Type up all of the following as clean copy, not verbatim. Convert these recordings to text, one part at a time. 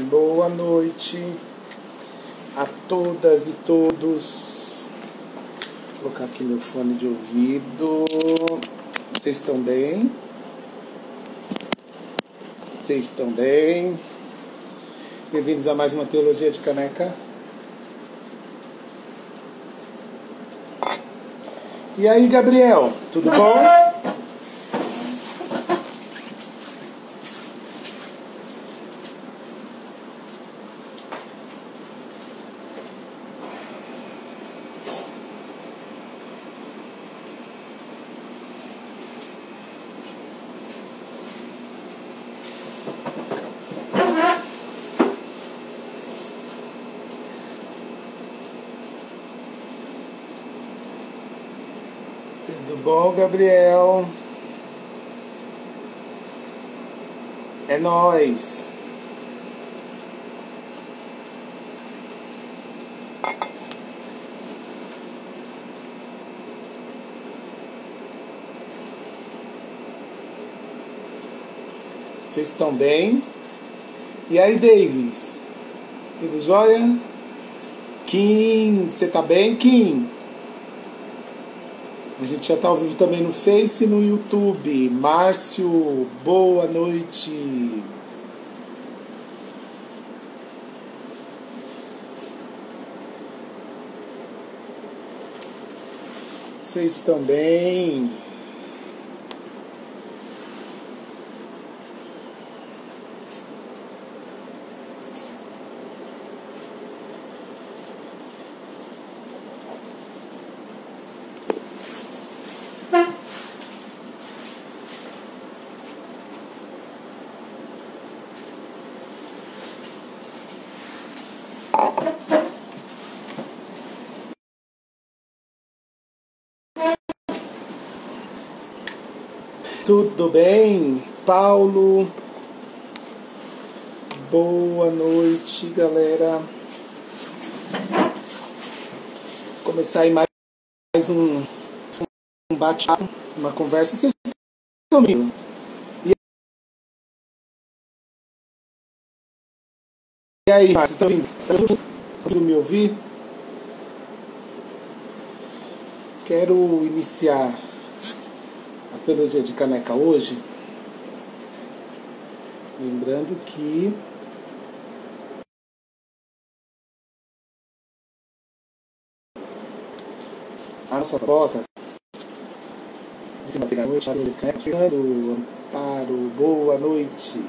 Boa noite a todas e todos. Vou colocar aqui meu fone de ouvido. Vocês estão bem? Vocês estão bem? Bem-vindos a mais uma Teologia de Caneca. E aí, Gabriel, tudo bom? Tudo bom, Gabriel? É nóis! Vocês estão bem? E aí, Davis? Tudo jóia? Kim, você tá bem, Kim? A gente já tá ao vivo também no Face e no YouTube. Márcio, boa noite. Vocês estão bem? Tudo bem? Paulo, boa noite, galera. Vou começar aí mais um bate-papo, uma conversa. Vocês estão ouvindo? E aí, vocês estão ouvindo? Estão conseguindo me ouvir? Quero iniciar a Teologia de Caneca hoje, lembrando que a nossa proposta de segunda-feira à noite, Fernando, Amparo, boa noite.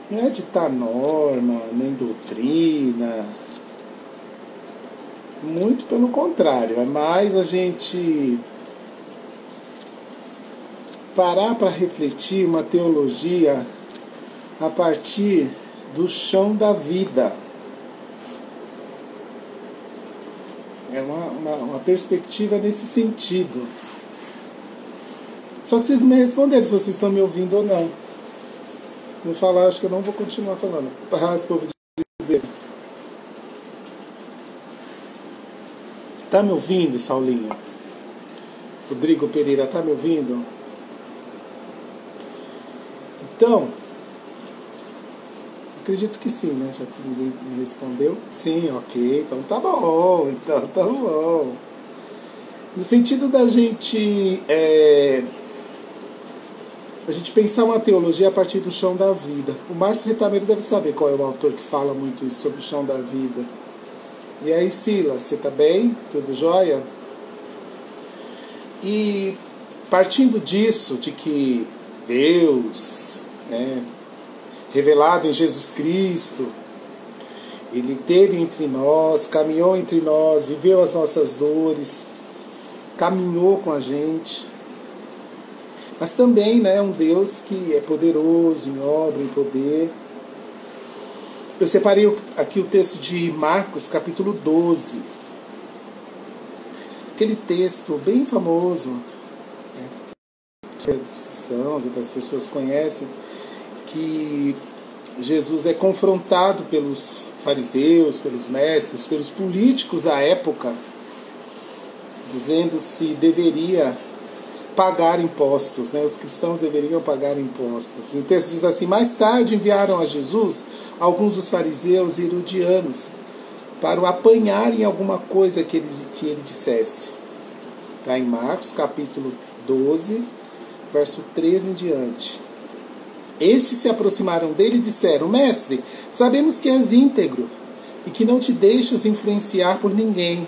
Não é ditar norma, nem doutrina, muito pelo contrário, é mais a gente parar para refletir uma teologia a partir do chão da vida. É uma perspectiva nesse sentido. Só que vocês não me responderam se vocês estão me ouvindo ou não. Não falar, acho que eu não vou continuar falando. Para esse povo de Deus. Tá me ouvindo, Saulinho? Rodrigo Pereira, tá me ouvindo? Então, acredito que sim, né? Já que ninguém me respondeu. Sim, ok, então tá bom. Então tá bom. No sentido da gente pensar uma teologia a partir do chão da vida. O Márcio Retameiro deve saber qual é o autor que fala muito isso sobre o chão da vida. E aí, Silas, você tá bem? Tudo jóia? E partindo disso, de que Deus, revelado em Jesus Cristo, Ele esteve entre nós, caminhou entre nós, viveu as nossas dores, caminhou com a gente. Mas também, um Deus que é poderoso em obra, em poder. Eu separei aqui o texto de Marcos, capítulo 12. Aquele texto bem famoso, dos cristãos e das pessoas conhecem, que Jesus é confrontado pelos fariseus, pelos mestres, pelos políticos da época, dizendo se deveria pagar impostos, né? Os cristãos deveriam pagar impostos. E o texto diz assim: mais tarde enviaram a Jesus alguns dos fariseus e herodianos para o apanharem alguma coisa que ele dissesse. Está em Marcos capítulo 12, verso 13 em diante. Estes se aproximaram dele e disseram: mestre, sabemos que és íntegro e que não te deixas influenciar por ninguém,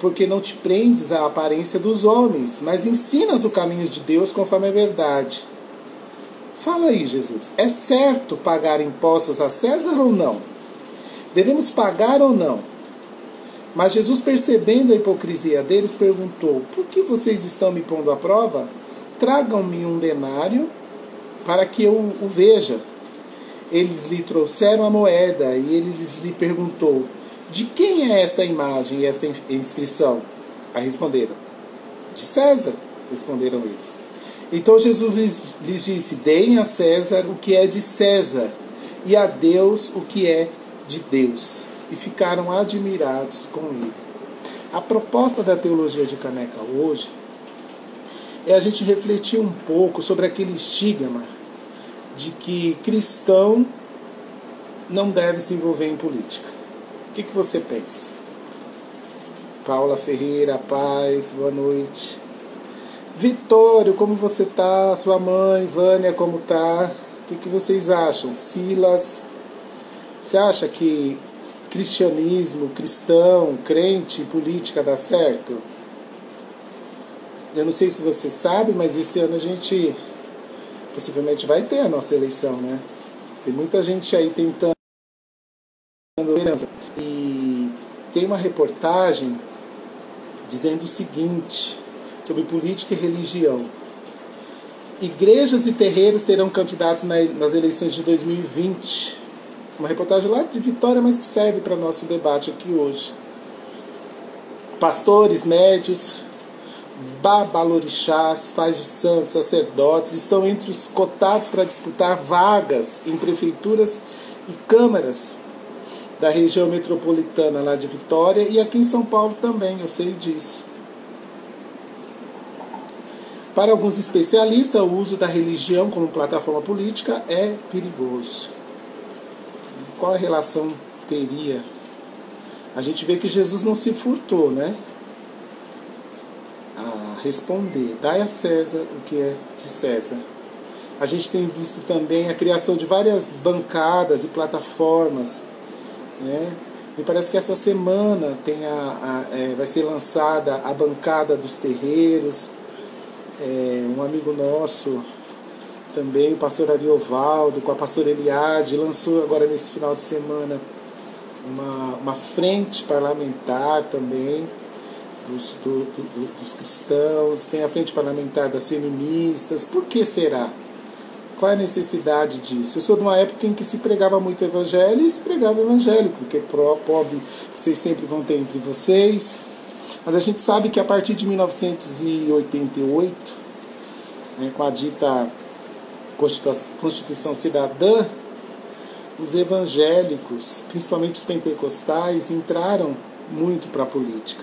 porque não te prendes à aparência dos homens, mas ensinas o caminho de Deus conforme a verdade. Fala aí, Jesus, é certo pagar impostos a César ou não? Devemos pagar ou não? Mas Jesus, percebendo a hipocrisia deles, perguntou: por que vocês estão me pondo à prova? Tragam-me um denário para que eu o veja. Eles lhe trouxeram a moeda e ele lhe perguntou: de quem é esta imagem e esta inscrição? Aí responderam: de César, responderam eles. Então Jesus lhes disse: deem a César o que é de César e a Deus o que é de Deus. E ficaram admirados com ele. A proposta da teologia de Caneca hoje é a gente refletir um pouco sobre aquele estigma de que cristão não deve se envolver em política. O que você pensa? Paula Ferreira, paz, boa noite. Vitório, como você tá? Sua mãe, Vânia, como tá? O que vocês acham? Silas, você acha que cristianismo, cristão, crente, política dá certo? Eu não sei se você sabe, mas esse ano a gente possivelmente vai ter a nossa eleição, né? Tem muita gente aí tentando. E tem uma reportagem dizendo o seguinte sobre política e religião: igrejas e terreiros terão candidatos nas eleições de 2020. Uma reportagem lá de Vitória, mas que serve para nosso debate aqui hoje. Pastores, médios, babalorixás, pais de santos, sacerdotes estão entre os cotados para disputar vagas em prefeituras e câmaras da região metropolitana lá de Vitória e aqui em São Paulo também, eu sei disso. Para alguns especialistas, o uso da religião como plataforma política é perigoso. Qual a relação teria? A gente vê que Jesus não se furtou, né? A responder: dai a César o que é de César. A gente tem visto também a criação de várias bancadas e plataformas, né? Me parece que essa semana vai ser lançada a bancada dos terreiros. Um amigo nosso também, o pastor Ariovaldo, com a pastora Eliade, lançou agora nesse final de semana uma frente parlamentar também dos cristãos, tem a frente parlamentar das feministas. Por que será? Qual é a necessidade disso? Eu sou de uma época em que se pregava muito evangelho e se pregava evangelho, porque pobre vocês sempre vão ter entre vocês. Mas a gente sabe que a partir de 1988, né, com a dita Constituição Cidadã, os evangélicos, principalmente os pentecostais, entraram muito para a política.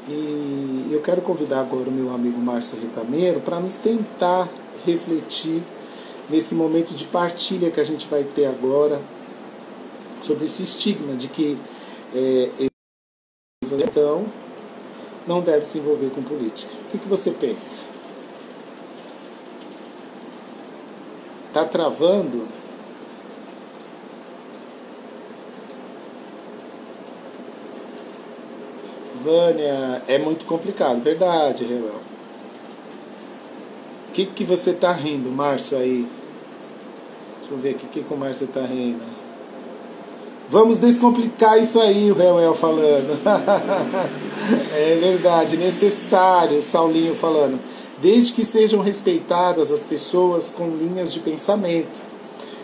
E eu quero convidar agora o meu amigo Márcio Retameiro para nos tentar refletir nesse momento de partilha que a gente vai ter agora sobre esse estigma de que evangelização não deve se envolver com política. O que você pensa? Está travando? Vânia, é muito complicado, verdade, Reuel. O que você está rindo, Márcio, aí? Deixa eu ver aqui o que o Márcio está rindo. Vamos descomplicar isso aí, o Reuel falando. É verdade, necessário, o Saulinho falando. Desde que sejam respeitadas as pessoas com linhas de pensamento.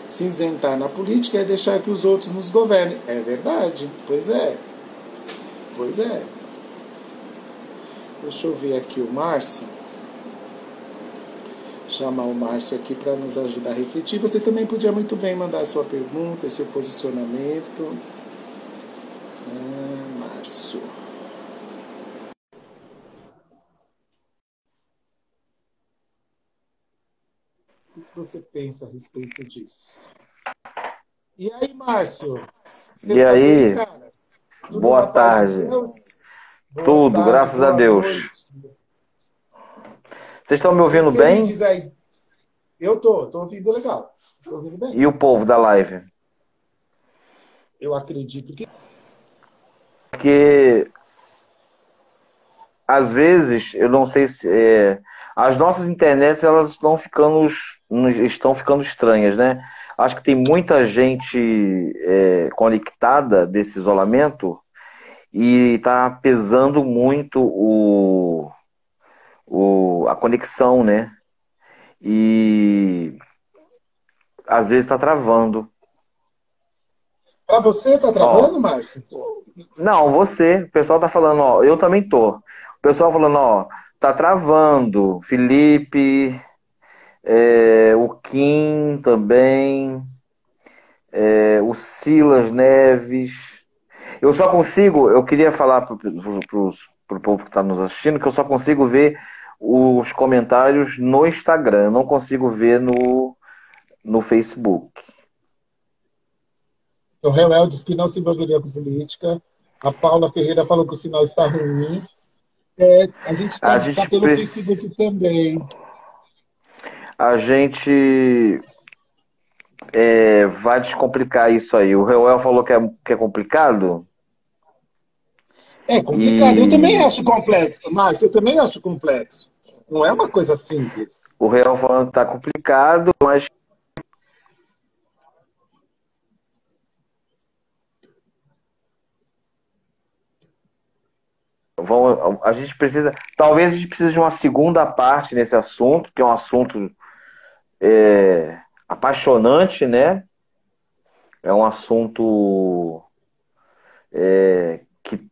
Se isentar na política é deixar que os outros nos governem. É verdade, pois é. Pois é. Deixa eu ver aqui o Márcio. Chamar o Márcio aqui para nos ajudar a refletir. Você também podia muito bem mandar a sua pergunta, seu posicionamento. Márcio. que você pensa a respeito disso? E aí, Márcio? Você E tá bem, aí, cara? Tudo boa na paz de tarde. Deus? Boa Tudo, tarde, graças a boa Deus. noite. Vocês estão me O que ouvindo você me bem? diz aí? Eu tô ouvindo legal. Tô ouvindo bem. E o povo da live? Eu acredito que. Porque às vezes, eu não sei se as nossas internets elas estão ficando estranhas, né? Acho que tem muita gente conectada desse isolamento e está pesando muito a conexão, né? E às vezes está travando. Pra você, tá Ó, travando, Márcio? não, você, o pessoal tá falando, ó, eu também tô. O pessoal falando, ó, tá travando. Felipe, o Kim também, o Silas Neves. Eu queria falar pro povo que tá nos assistindo, que eu só consigo ver os comentários no Instagram, eu não consigo ver no Facebook. O Reuel disse que não se envolveria com política. A Paula Ferreira falou que o sinal está ruim. A gente A tá gente, pelo preci- Facebook também. a gente vai descomplicar isso aí. O Reuel falou que é complicado É complicado. Eu também e acho complexo, Márcio. Eu também acho complexo. Não é uma coisa simples. o Reuel falando que tá complicado, mas a gente precisa, talvez a gente precise de uma segunda parte nesse assunto, que é um assunto apaixonante, né? É um assunto que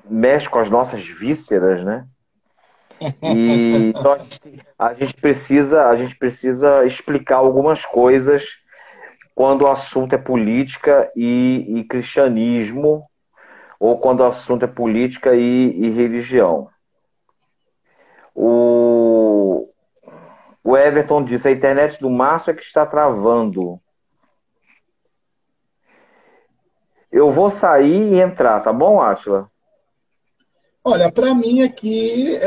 mexe com as nossas vísceras, né? E então a gente precisa explicar algumas coisas quando o assunto é política e cristianismo, ou quando o assunto é política e religião. O, o Everton disse: a internet do Márcio é que está travando. Eu vou sair e entrar, tá bom, Átila? Olha, para mim aqui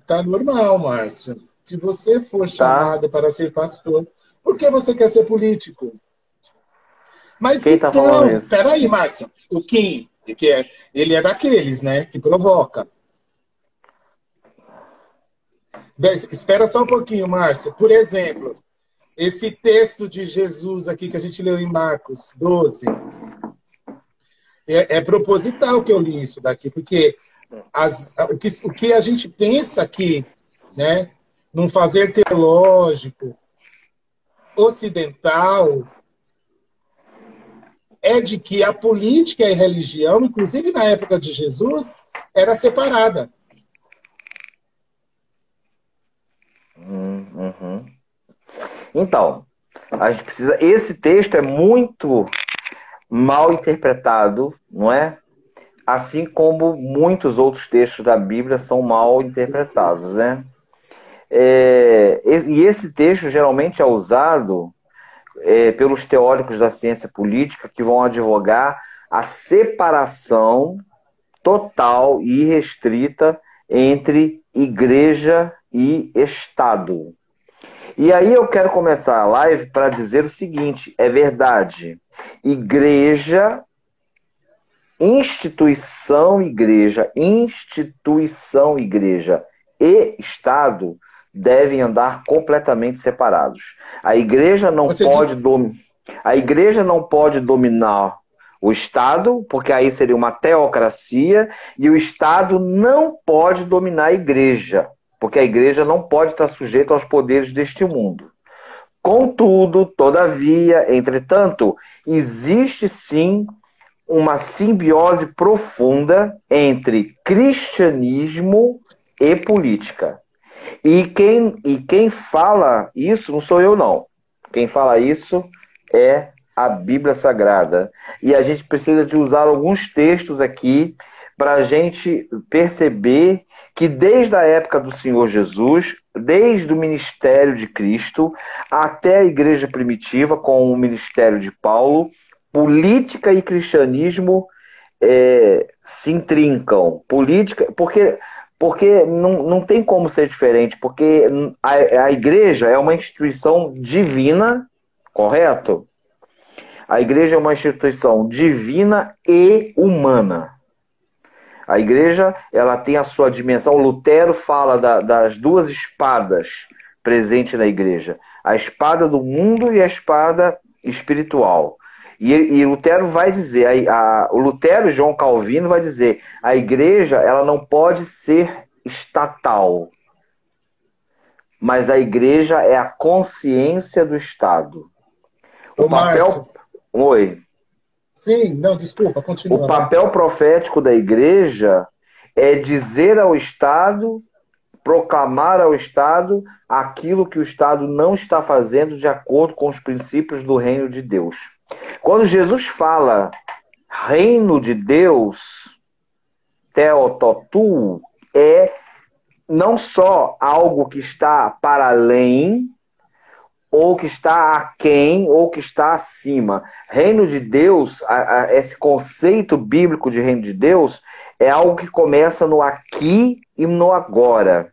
tá normal, Márcio. Se você for Tá? chamado para ser pastor, por que você quer ser político? Mas Quem tá falando então, isso? peraí, Márcio. O Kim, ele é daqueles, né, que provoca. Espera só um pouquinho, Márcio. Por exemplo, esse texto de Jesus aqui que a gente leu em Marcos 12, é proposital que eu li isso daqui, porque o que a gente pensa aqui, né, num fazer teológico ocidental, é de que a política e a religião, inclusive na época de Jesus, era separada. Uhum. Então, a gente precisa. Esse texto é muito mal interpretado, não é? Assim como muitos outros textos da Bíblia são mal interpretados, né? E esse texto geralmente é usado pelos teóricos da ciência política que vão advogar a separação total e restrita entre igreja e Estado. E aí eu quero começar a live para dizer o seguinte: é verdade, igreja, instituição igreja e Estado devem andar completamente separados. A igreja não Você pode diz, dom... a igreja não pode dominar o Estado, porque aí seria uma teocracia, e o Estado não pode dominar a igreja, porque a igreja não pode estar sujeita aos poderes deste mundo. Contudo, todavia, entretanto, existe sim uma simbiose profunda entre cristianismo e política. E quem fala isso não sou eu, não. Quem fala isso é a Bíblia Sagrada. E a gente precisa de usar alguns textos aqui para a gente perceber que desde a época do Senhor Jesus, desde o ministério de Cristo até a igreja primitiva, com o ministério de Paulo, política e cristianismo se intrincam. Política, porque não tem como ser diferente, porque a igreja é uma instituição divina, correto? A igreja é uma instituição divina e humana. A igreja, ela tem a sua dimensão. O Lutero fala das duas espadas presentes na igreja. A espada do mundo e a espada espiritual. E Lutero vai dizer, o Lutero e João Calvino vai dizer, a igreja, ela não pode ser estatal. Mas a igreja é a consciência do Estado. O papel... Márcio. Oi. Sim, não, desculpa, continua. O papel profético da igreja é dizer ao Estado, proclamar ao Estado aquilo que o Estado não está fazendo de acordo com os princípios do reino de Deus. Quando Jesus fala reino de Deus, theototu, é não só algo que está para além, ou que está aquém, ou que está acima. Reino de Deus, esse conceito bíblico de reino de Deus, é algo que começa no aqui e no agora.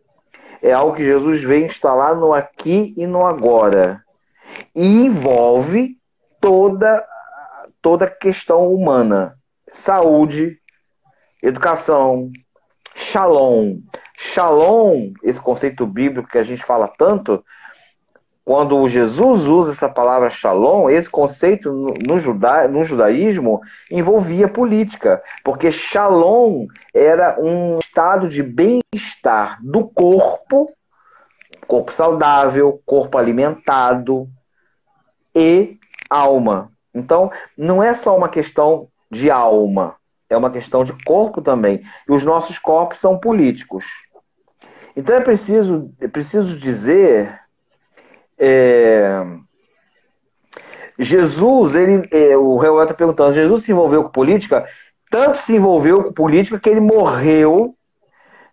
É algo que Jesus veio instalar no aqui e no agora. E envolve toda questão humana. Saúde, educação, shalom. Shalom, esse conceito bíblico que a gente fala tanto, quando Jesus usa essa palavra shalom, esse conceito no judaísmo envolvia política, porque shalom era um estado de bem-estar do corpo saudável, corpo alimentado e alma. Então, não é só uma questão de alma, é uma questão de corpo também. E os nossos corpos são políticos. Então é preciso dizer... Jesus, o Reuel está perguntando, Jesus se envolveu com política? Tanto se envolveu com política que ele morreu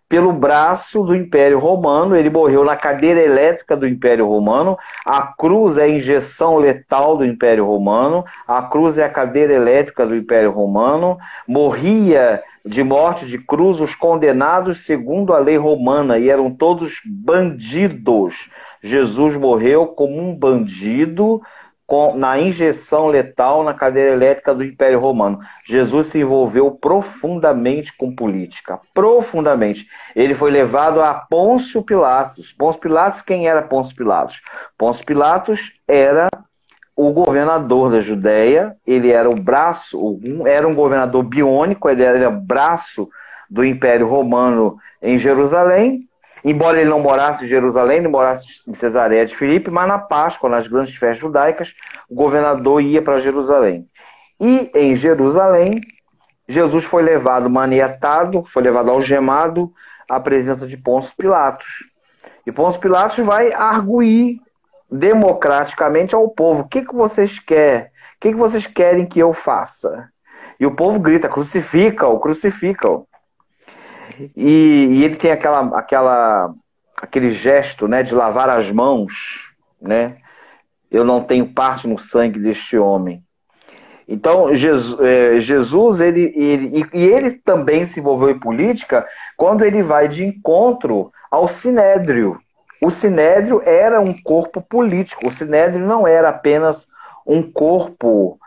pelo braço do Império Romano, ele morreu na cadeira elétrica do Império Romano, a cruz é a injeção letal do Império Romano, a cruz é a cadeira elétrica do Império Romano, morria de morte de cruz os condenados segundo a lei romana, e eram todos bandidos. Jesus morreu como um bandido na injeção letal na cadeira elétrica do Império Romano. Jesus se envolveu profundamente com política. Profundamente. Ele foi levado a Pôncio Pilatos. Pôncio Pilatos, quem era Pôncio Pilatos? Pôncio Pilatos era o governador da Judéia. Ele era o braço, era um governador biônico, ele era o braço do Império Romano em Jerusalém. Embora ele não morasse em Jerusalém, ele morasse em Cesareia de Filipe, mas na Páscoa, nas grandes festas judaicas, o governador ia para Jerusalém. E em Jerusalém, Jesus foi levado maniatado, foi levado algemado à presença de Pôncio Pilatos. E Pôncio Pilatos vai arguir democraticamente ao povo: o que vocês querem? O que vocês querem que eu faça? E o povo grita: crucifica-o, crucifica-o. E ele tem aquele gesto, né, de lavar as mãos, né? Eu não tenho parte no sangue deste homem. Então, Jesus ele também se envolveu em política quando ele vai de encontro ao Sinédrio. O Sinédrio era um corpo político. O Sinédrio não era apenas um corpo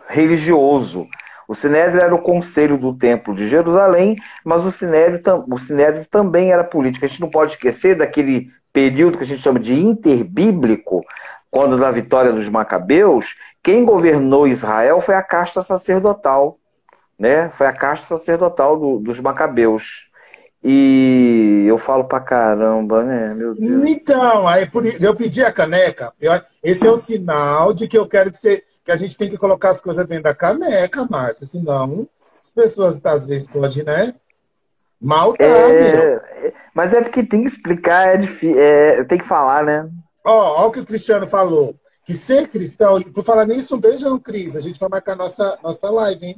religioso. O Sinédrio era o conselho do Templo de Jerusalém, mas o Sinédrio também era político. A gente não pode esquecer daquele período que a gente chama de interbíblico, quando da vitória dos Macabeus, quem governou Israel foi a casta sacerdotal, né? Foi a casta sacerdotal dos Macabeus. E eu falo pra caramba, né? Meu Deus. Então, aí eu pedi a caneca. Esse é o sinal de que eu quero que a gente tem que colocar as coisas dentro da caneca, Márcia. Senão, as pessoas às vezes podem, né? Mal mas é porque tem que explicar, tem que falar, né? Ó o que o Cristiano falou. Que ser cristão, por falar nisso, um beijão, Cris. A gente vai marcar nossa live, hein?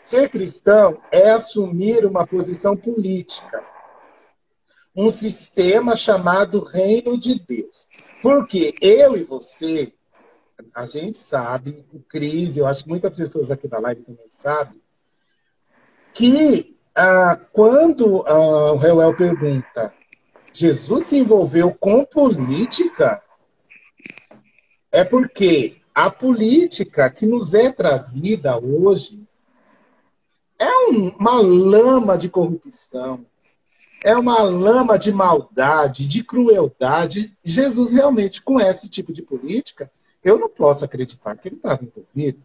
Ser cristão é assumir uma posição política. um sistema chamado Reino de Deus. Porque eu e você, a gente sabe, o Cris, eu acho que muitas pessoas aqui da live também sabem, que quando o Reuel pergunta, Jesus se envolveu com política, é porque a política que nos é trazida hoje é uma lama de corrupção, é uma lama de maldade, de crueldade. Jesus realmente, com esse tipo de política, eu não posso acreditar que ele estava envolvido.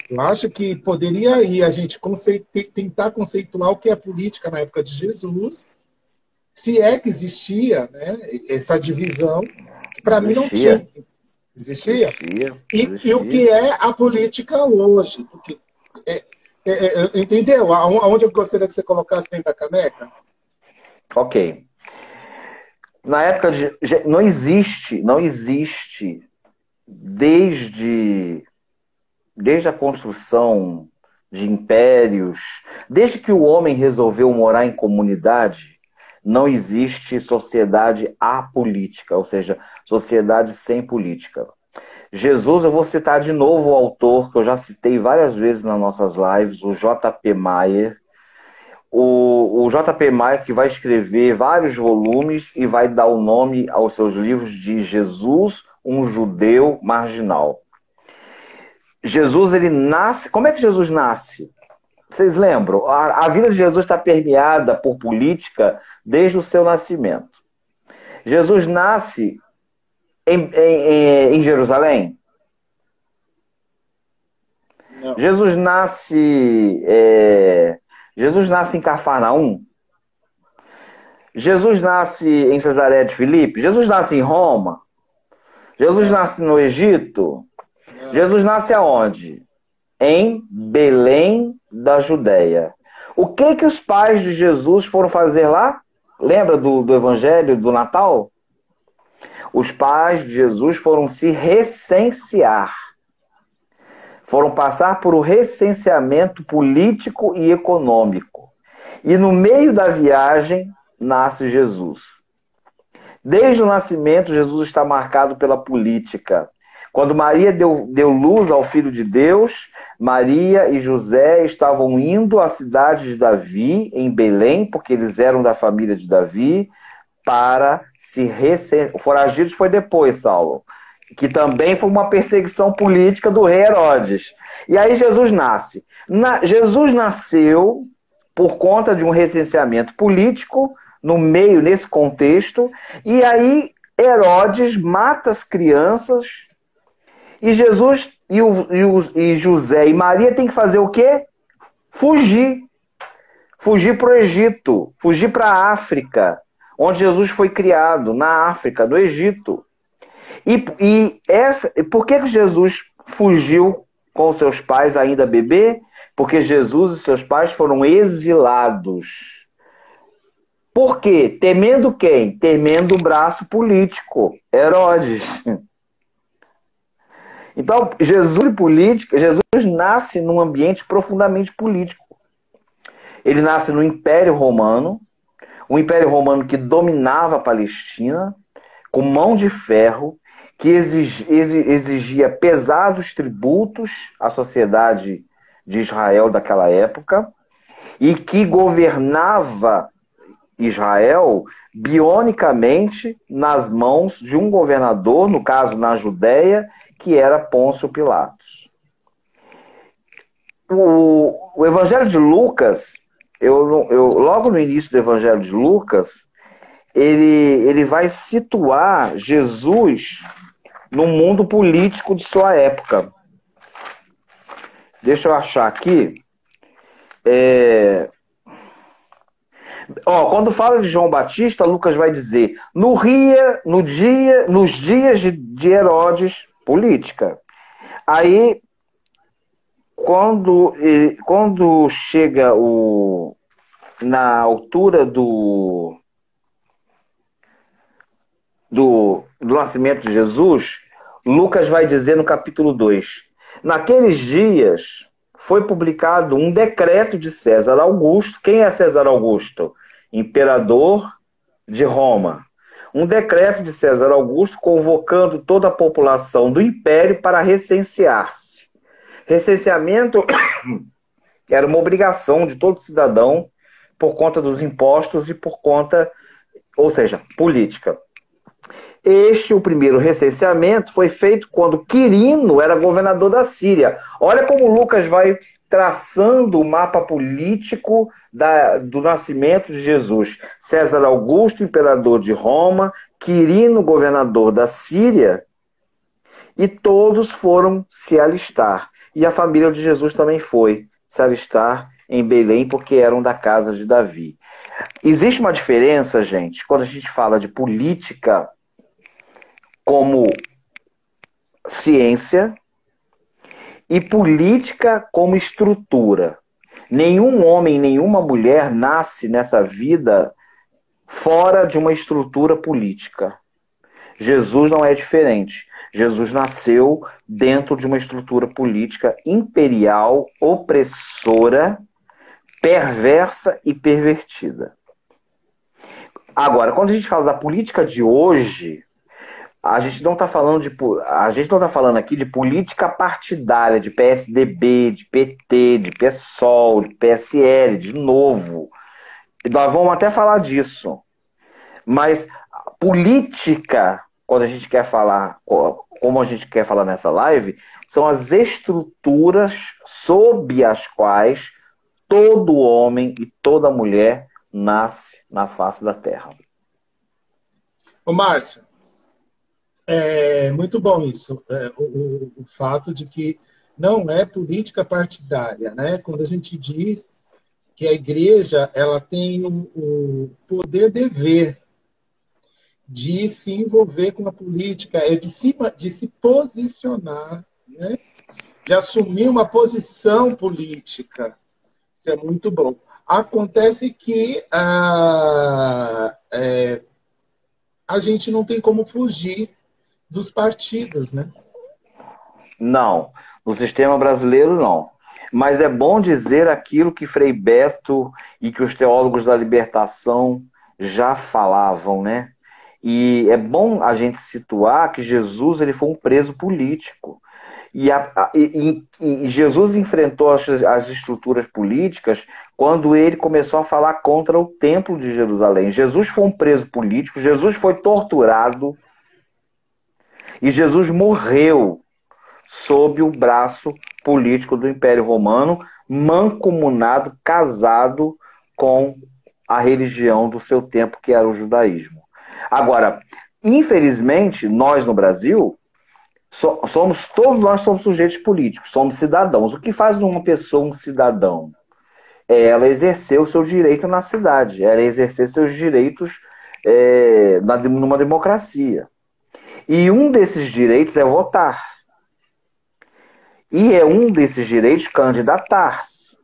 Eu acho que poderia aí a gente tentar conceituar o que é política na época de Jesus, se é que existia, né, essa divisão, que para mim não tinha. Existia? E o que é a política hoje? Porque, entendeu? Aonde eu gostaria que você colocasse dentro da caneca? Ok. Na época de... Não existe desde a construção de impérios, desde que o homem resolveu morar em comunidade, não existe sociedade apolítica, ou seja, sociedade sem política. Jesus, eu vou citar de novo o autor, que eu já citei várias vezes nas nossas lives, o J.P. Mayer. O J.P. Mayer, que vai escrever vários volumes e vai dar o nome aos seus livros de Jesus, um judeu marginal. Jesus, ele nasce... Como é que Jesus nasce? Vocês lembram? A vida de Jesus está permeada por política desde o seu nascimento. Jesus nasce em Jerusalém? Não. Jesus nasce em Cafarnaum? Jesus nasce em Cesareia de Filipe? Jesus nasce em Roma? Jesus nasce no Egito? Jesus nasce aonde? Em Belém da Judéia. O que os pais de Jesus foram fazer lá? Lembra do Evangelho do Natal? Os pais de Jesus foram se recensear. Foram passar por um recenseamento político e econômico. E no meio da viagem nasce Jesus. Desde o nascimento, Jesus está marcado pela política. Quando Maria deu luz ao Filho de Deus, Maria e José estavam indo à cidade de Davi, em Belém, porque eles eram da família de Davi, para se recensear. Foragidos foi depois, Saulo, que também foi uma perseguição política do rei Herodes. E aí Jesus nasce. Jesus nasceu por conta de um recenseamento político, no meio, nesse contexto, e aí Herodes mata as crianças. E Jesus e José e Maria têm que fazer o quê? Fugir. Fugir para o Egito. Fugir para a África, onde Jesus foi criado, na África, no Egito. Por que Jesus fugiu com seus pais ainda bebê? Porque Jesus e seus pais foram exilados. Por quê? Temendo quem? Temendo o braço político, Herodes. Então, Jesus nasce num ambiente profundamente político. Ele nasce no Império Romano, um Império Romano que dominava a Palestina, com mão de ferro, que exigia pesados tributos à sociedade de Israel daquela época, e que governava Israel bionicamente nas mãos de um governador, no caso na Judéia, que era Pôncio Pilatos. O Evangelho de Lucas, logo no início do Evangelho de Lucas, ele vai situar Jesus no mundo político de sua época. Deixa eu achar aqui. Quando fala de João Batista, Lucas vai dizer: nos dias de Herodes, política. Aí, quando chega na altura do nascimento de Jesus, Lucas vai dizer no capítulo 2: naqueles dias foi publicado um decreto de César Augusto. Quem é César Augusto? imperador de Roma. Um decreto de César Augusto convocando toda a população do império para recensear-se. Recenseamento era uma obrigação de todo cidadão por conta dos impostos e por conta, ou seja, política. O primeiro recenseamento, foi feito quando Quirino era governador da Síria. Olha como Lucas vai traçando o mapa político do nascimento de Jesus. César Augusto, imperador de Roma, Quirino, governador da Síria, e todos foram se alistar. E a família de Jesus também foi se alistar em Belém, porque eram da casa de Davi. Existe uma diferença, gente, quando a gente fala de política como ciência e política como estrutura. Nenhum homem, nenhuma mulher nasce nessa vida fora de uma estrutura política. Jesus não é diferente. Jesus nasceu dentro de uma estrutura política imperial, opressora, perversa e pervertida. Agora, quando a gente fala da política de hoje, a gente não está falando aqui de política partidária, de PSDB, de PT, de PSOL, de PSL, de Novo. Nós vamos até falar disso. Mas política, quando a gente quer falar, como a gente quer falar nessa live, são as estruturas sob as quais todo homem e toda mulher nasce na face da terra. Ô, Márcio, é muito bom isso. O fato de que não é política partidária, né? Quando a gente diz que a igreja ela tem o poder-dever de se envolver com a política, de se posicionar, né? De assumir uma posição política. Isso é muito bom. Acontece que a gente não tem como fugir dos partidos, né? Não, no sistema brasileiro não. Mas é bom dizer aquilo que Frei Beto e que os teólogos da libertação já falavam, né? E é bom a gente situar que Jesus ele foi um preso político. E Jesus enfrentou as estruturas políticas quando ele começou a falar contra o templo de Jerusalém. Jesus foi um preso político, Jesus foi torturado e Jesus morreu sob o braço político do Império Romano, mancomunado, casado com a religião do seu tempo, que era o judaísmo. Agora, infelizmente, nós no Brasil, todos nós somos sujeitos políticos, somos cidadãos. O que faz uma pessoa um cidadão? É ela exercer o seu direito na cidade, ela exercer seus direitos numa democracia. E um desses direitos é votar. E é um desses direitos candidatar-se.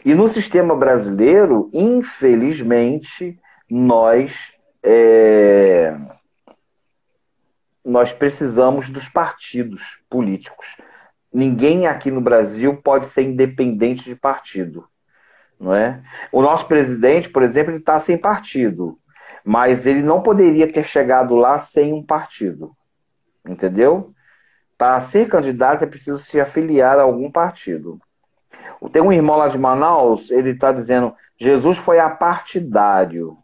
E no sistema brasileiro, infelizmente, nós precisamos dos partidos políticos. Ninguém aqui no Brasil pode ser independente de partido, não é? O nosso presidente, por exemplo, ele está sem partido, mas ele não poderia ter chegado lá sem um partido, entendeu? Para ser candidato é preciso se afiliar a algum partido. Tem um irmão lá de Manaus, ele está dizendo: Jesus foi apartidário.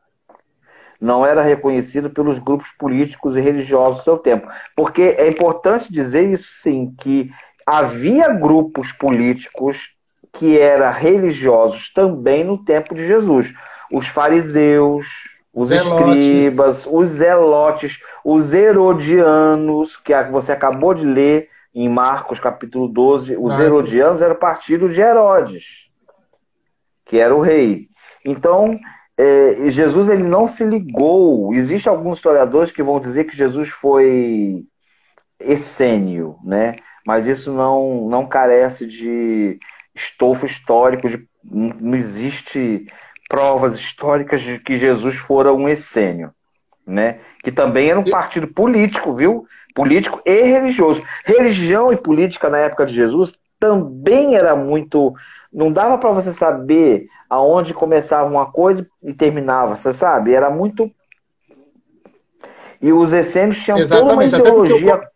Não era reconhecido pelos grupos políticos e religiosos do seu tempo. Porque é importante dizer isso sim, que havia grupos políticos que eram religiosos também no tempo de Jesus. Os fariseus, os escribas, os zelotes, os herodianos, que você acabou de ler em Marcos capítulo 12, os herodianos eram o partido de Herodes, que era o rei. Então, Jesus ele não se ligou. Existem alguns historiadores que vão dizer que Jesus foi essênio, né? Mas isso não carece de estofo histórico, não existe provas históricas de que Jesus fora um essênio, né? Que também era um partido político, viu? Político e religioso. Religião e política na época de Jesus também era muito... Não dava para você saber aonde começava uma coisa e terminava, você sabe? Era muito... E os essênios tinham toda uma Exatamente, ideologia...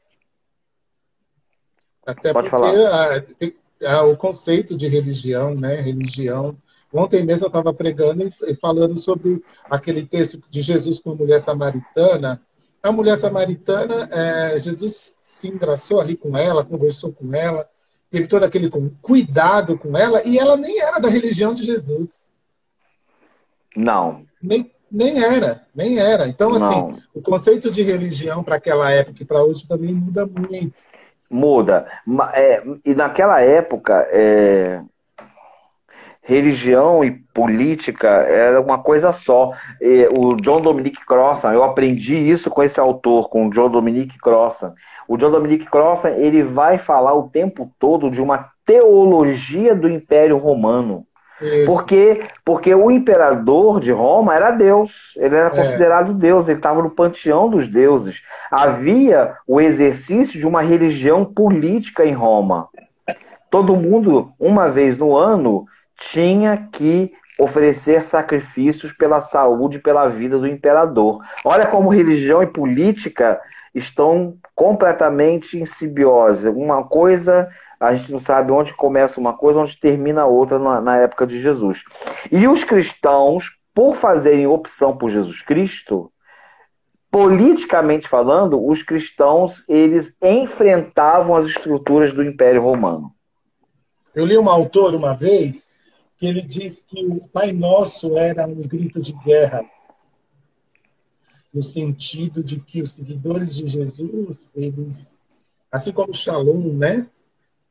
até Pode porque falar. o conceito de religião, né? Religião. Ontem mesmo eu estava pregando e falando sobre aquele texto de Jesus com a mulher samaritana. A mulher samaritana, Jesus se engraçou ali com ela, conversou com ela, teve todo aquele cuidado com ela, e ela nem era da religião de Jesus. Não. Nem era, nem era. Então, assim, Não. o conceito de religião para aquela época e para hoje também muda muito. Muda. E naquela época, religião e política era uma coisa só. O John Dominic Crossan, eu aprendi isso com esse autor, com o John Dominic Crossan. O John Dominic Crossan, ele vai falar o tempo todo de uma teologia do Império Romano. Isso. Porque o imperador de Roma era Deus, ele era considerado Deus, ele estava no panteão dos deuses. Havia o exercício de uma religião política em Roma. Todo mundo, uma vez no ano, tinha que oferecer sacrifícios pela saúde e pela vida do imperador. Olha como religião e política estão completamente em simbiose. Uma coisa, a gente não sabe onde começa uma coisa, onde termina a outra na época de Jesus. E os cristãos, por fazerem opção por Jesus Cristo, politicamente falando, os cristãos, eles enfrentavam as estruturas do Império Romano. Eu li um autor uma vez que ele diz que o Pai Nosso era um grito de guerra, no sentido de que os seguidores de Jesus, eles, assim como o Shalom, né,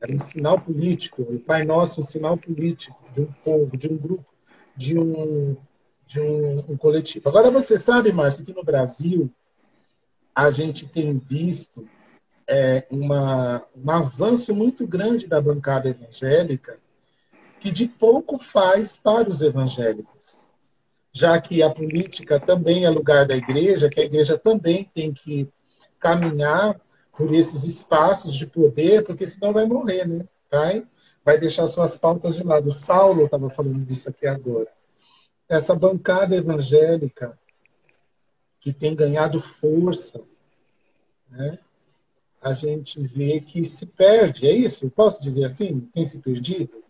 era um sinal político, o Pai Nosso um sinal político de um povo, de um grupo, de um coletivo. Agora, você sabe, Márcio, que no Brasil a gente tem visto um avanço muito grande da bancada evangélica, que de pouco faz para os evangélicos, já que a política também é lugar da igreja, que a igreja também tem que caminhar por esses espaços de poder, porque senão vai morrer, né? Vai deixar suas pautas de lado. O Saulo estava falando disso aqui agora. Essa bancada evangélica que tem ganhado força, né? A gente vê que se perde, é isso? Posso dizer assim? Tem se perdido?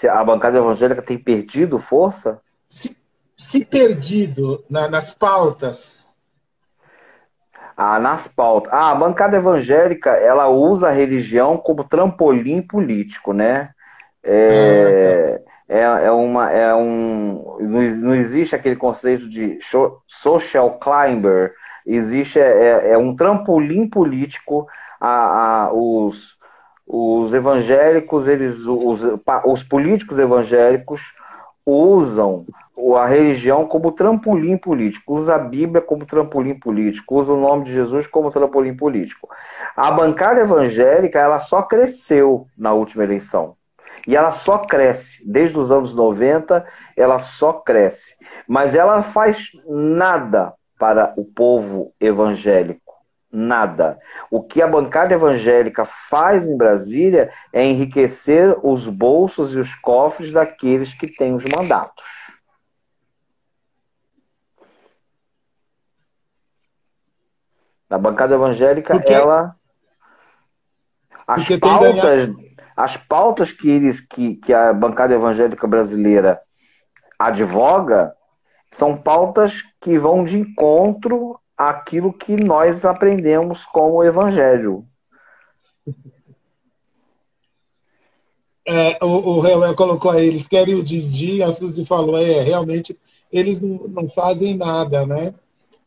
A bancada evangélica tem perdido força? Se perdido nas pautas. Nas pautas. A bancada evangélica, ela usa a religião como trampolim político, né? Não existe aquele conceito de social climber. Existe um trampolim político. Os evangélicos, os políticos evangélicos usam a religião como trampolim político, usa a Bíblia como trampolim político, usa o nome de Jesus como trampolim político. A bancada evangélica, ela só cresceu na última eleição. E ela só cresce. Desde os anos 90, ela só cresce. Mas ela faz nada para o povo evangélico. Nada. O que a bancada evangélica faz em Brasília é enriquecer os bolsos e os cofres daqueles que têm os mandatos. A bancada evangélica, as pautas que a bancada evangélica brasileira advoga são pautas que vão de encontro àquilo que nós aprendemos como evangelho. O Reuel colocou aí, eles querem o din-din, a Suzy falou, realmente, eles não fazem nada, né?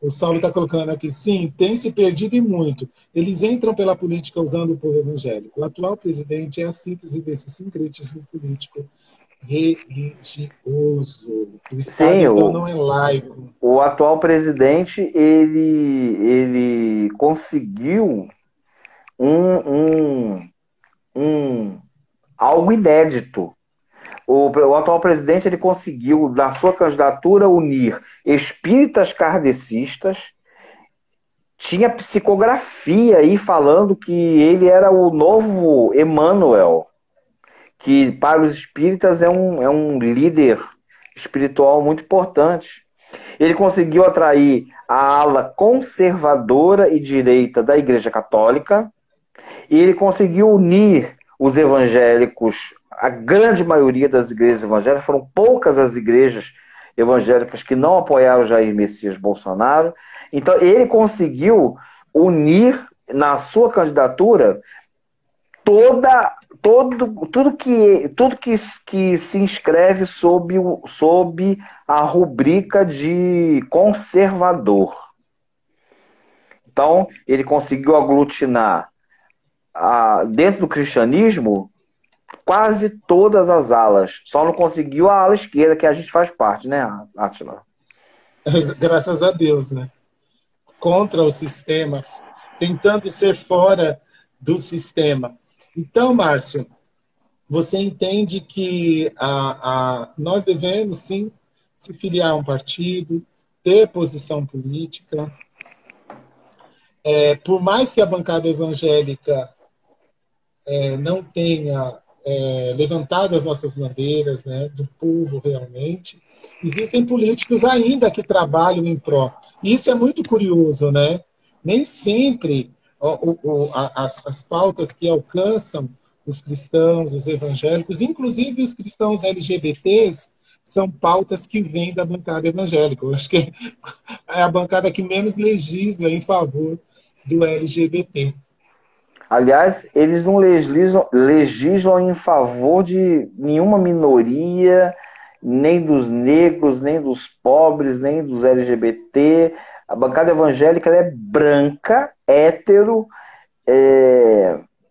O Saulo está colocando aqui, sim, tem se perdido e muito. Eles entram pela política usando o povo evangélico. O atual presidente é a síntese desse sincretismo político religioso. O Estado, então, não é laico. O atual presidente, ele conseguiu algo inédito. O atual presidente, ele conseguiu, na sua candidatura, unir espíritas kardecistas tinha psicografia aí falando que ele era o novo Emmanuel, que para os espíritas é um líder espiritual muito importante. Ele conseguiu atrair a ala conservadora e direita da Igreja Católica, e ele conseguiu unir os evangélicos. A grande maioria das igrejas evangélicas, foram poucas as igrejas evangélicas que não apoiaram Jair Messias Bolsonaro. Então, ele conseguiu unir na sua candidatura tudo que se inscreve sob a rubrica de conservador. Então, ele conseguiu aglutinar dentro do cristianismo quase todas as alas. Só não conseguiu a ala esquerda, que a gente faz parte, né, Átila? Graças a Deus, né? Contra o sistema, tentando ser fora do sistema. Então, Márcio, você entende que nós devemos, sim, se filiar a um partido, ter posição política. Por mais que a bancada evangélica não tenha levantado as nossas bandeiras, né, do povo realmente, existem políticos ainda que trabalham em pró. Isso é muito curioso, né? Nem sempre as pautas que alcançam os cristãos, os evangélicos, inclusive os cristãos LGBTs, são pautas que vêm da bancada evangélica. Eu acho que é a bancada que menos legisla em favor do LGBT. Aliás, eles não legislam em favor de nenhuma minoria, nem dos negros, nem dos pobres, nem dos LGBT. A bancada evangélica ela é branca, hétero,